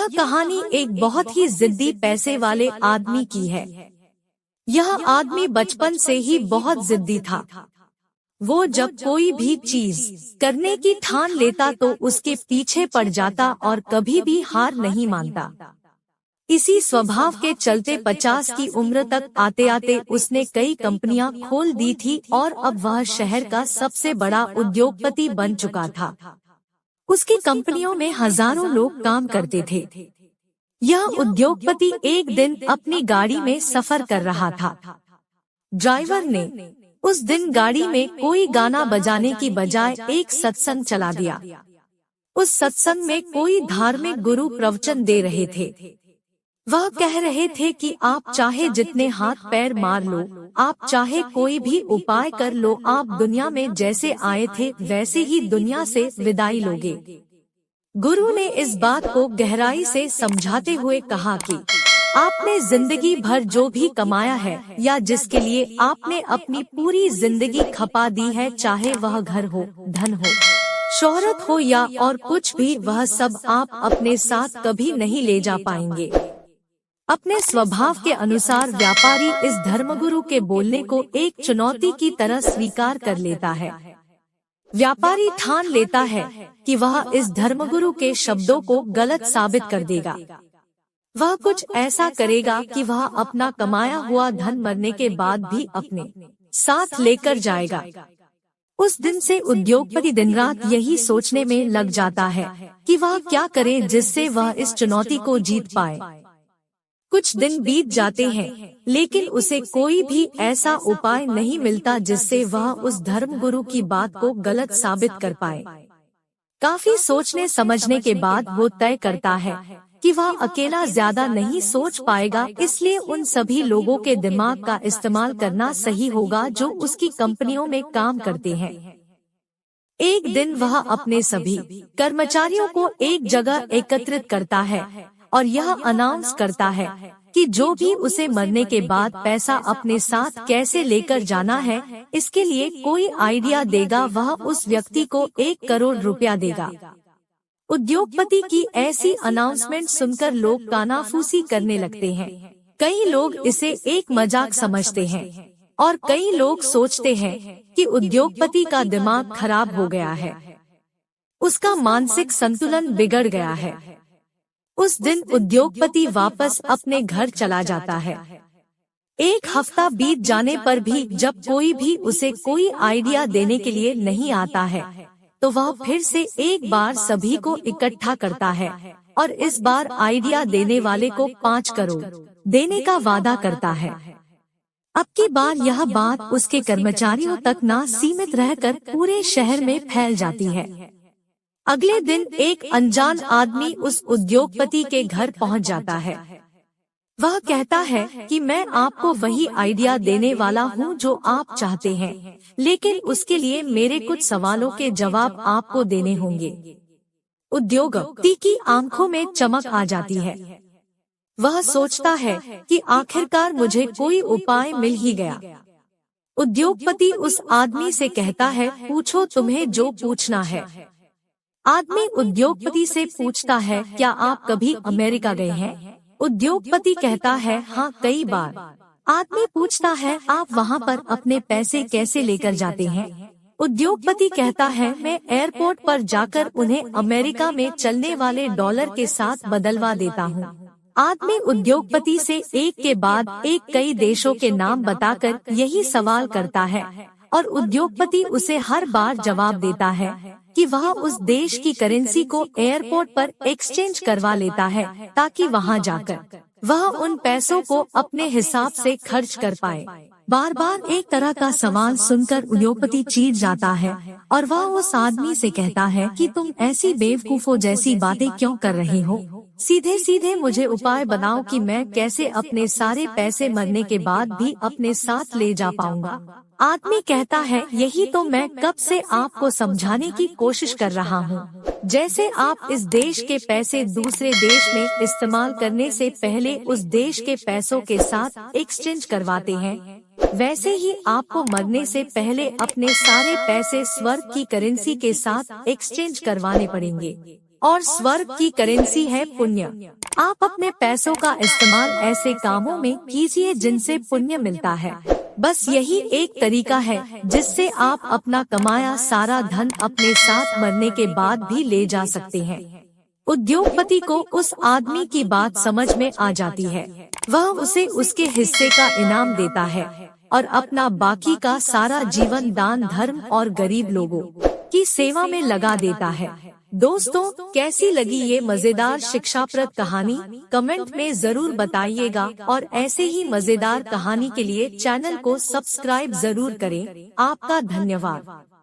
यह कहानी एक बहुत ही जिद्दी पैसे वाले आदमी की है। यह आदमी बचपन से ही बहुत जिद्दी था। वो जब कोई भी चीज करने की ठान लेता तो उसके पीछे पड़ जाता और कभी भी हार नहीं मानता। इसी स्वभाव के चलते 50 की उम्र तक आते आते उसने कई कंपनियां खोल दी थी और अब वह शहर का सबसे बड़ा उद्योगपति बन चुका था। उसकी कंपनियों में हजारों लोग काम करते थे। यह उद्योगपति एक दिन अपनी गाड़ी में सफर कर रहा था। ड्राइवर ने उस दिन गाड़ी में कोई गाना बजाने की बजाय एक सत्संग चला दिया। उस सत्संग में कोई धार्मिक गुरु प्रवचन दे रहे थे। वह कह रहे थे कि आप चाहे जितने हाथ पैर मार लो, आप चाहे कोई भी उपाय कर लो, आप दुनिया में जैसे आए थे वैसे ही दुनिया से विदाई लोगे। गुरु ने इस बात को गहराई से समझाते हुए कहा कि आपने जिंदगी भर जो भी कमाया है या जिसके लिए आपने अपनी पूरी जिंदगी खपा दी है, चाहे वह घर हो, धन हो, शोहरत हो या और कुछ भी, वह सब आप अपने साथ कभी नहीं ले जा पाएंगे। अपने स्वभाव के अनुसार व्यापारी इस धर्मगुरु के बोलने को एक चुनौती की तरह स्वीकार कर लेता है। व्यापारी ठान लेता है कि वह इस धर्मगुरु के शब्दों को गलत साबित कर देगा। वह कुछ ऐसा करेगा कि वह अपना कमाया हुआ धन मरने के बाद भी अपने साथ लेकर जाएगा। उस दिन से उद्योगपति दिन रात यही सोचने में लग जाता है कि वह क्या करे जिससे वह इस चुनौती को जीत पाए। कुछ दिन बीत जाते हैं, लेकिन उसे कोई भी ऐसा उपाय नहीं मिलता जिससे वह उस धर्मगुरु की बात को गलत साबित कर पाए। काफी सोचने समझने के बाद वो तय करता है कि वह अकेला ज्यादा नहीं सोच पाएगा, इसलिए उन सभी लोगों के दिमाग का इस्तेमाल करना सही होगा जो उसकी कंपनियों में काम करते हैं। एक दिन वह अपने सभी कर्मचारियों को एक जगह एकत्रित करता है और यह अनाउंस करता है कि जो भी उसे मरने के बाद पैसा अपने साथ कैसे लेकर जाना है, इसके लिए कोई आइडिया देगा वह उस व्यक्ति को 1 करोड़ रुपया देगा। उद्योगपति की ऐसी अनाउंसमेंट सुनकर लोग कानाफूसी करने लगते हैं। कई लोग इसे एक मजाक समझते हैं और कई लोग सोचते हैं कि उद्योगपति का दिमाग खराब हो गया है, उसका मानसिक संतुलन बिगड़ गया है। उस दिन उद्योगपति वापस अपने घर चला जाता है। 1 हफ्ता बीत जाने पर भी जब कोई भी उसे कोई आइडिया देने के लिए नहीं आता है, तो वह फिर से एक बार सभी को इकट्ठा करता है और इस बार आइडिया देने वाले को 5 करोड़ देने का वादा करता है। अब की बार यह बात उसके कर्मचारियों तक न सीमित रहकर पूरे शहर में फैल जाती है। अगले दिन एक अनजान आदमी उस उद्योगपति के घर पहुंच जाता है। वह कहता है कि मैं आपको वही आइडिया देने वाला हूं जो आप चाहते हैं, लेकिन उसके लिए मेरे कुछ सवालों के जवाब आपको देने होंगे। उद्योगपति की आंखों में चमक आ जाती है। वह सोचता है कि आखिरकार मुझे कोई उपाय मिल ही गया। उद्योगपति उस आदमी से कहता है, पूछो, तुम्हें जो पूछना है। आदमी उद्योगपति से पूछता है, क्या आप कभी अमेरिका गए हैं? उद्योगपति कहता है, हाँ, कई बार। आदमी पूछता है, आप वहाँ पर अपने पैसे कैसे लेकर जाते हैं? उद्योगपति कहता है, मैं एयरपोर्ट पर जाकर उन्हें अमेरिका में चलने वाले डॉलर के साथ बदलवा देता हूँ। आदमी उद्योगपति से एक के बाद एक कई देशों के नाम बताकर यही सवाल करता है और उद्योगपति उसे हर बार जवाब देता है कि वह उस देश की करेंसी को एयरपोर्ट पर एक्सचेंज करवा लेता है ताकि वहां जाकर वह उन पैसों को अपने हिसाब से खर्च कर पाए। बार बार एक तरह का सवाल सुनकर उद्योगपति चीर जाता है और वह उस आदमी से कहता है कि तुम ऐसी बेवकूफों जैसी बातें क्यों कर रहे हो? सीधे सीधे मुझे उपाय बनाओ कि मैं कैसे अपने सारे पैसे मरने के बाद भी अपने साथ ले जा पाऊंगा। आदमी कहता है, यही तो मैं कब से आपको समझाने की कोशिश कर रहा हूँ। जैसे आप इस देश के पैसे दूसरे देश में इस्तेमाल करने से पहले उस देश के पैसों के साथ एक्सचेंज करवाते हैं, वैसे ही आपको मरने से पहले अपने सारे पैसे स्वर्ग की करेंसी के साथ एक्सचेंज करवाने पड़ेंगे और स्वर्ग की करेंसी है पुण्य। आप अपने पैसों का इस्तेमाल ऐसे कामों में कीजिए जिनसे पुण्य मिलता है। बस यही एक तरीका है जिससे आप अपना कमाया सारा धन अपने साथ मरने के बाद भी ले जा सकते हैं। उद्योगपति को उस आदमी की बात समझ में आ जाती है। वह उसे उसके हिस्से का इनाम देता है और अपना बाकी का सारा जीवन दान धर्म और गरीब लोगों की सेवा में लगा देता है। दोस्तों, कैसी लगी ये मजेदार शिक्षाप्रद कहानी? कमेंट में जरूर बताइएगा और ऐसे ही मजेदार कहानी के लिए चैनल को सब्सक्राइब जरूर करें। आपका धन्यवाद।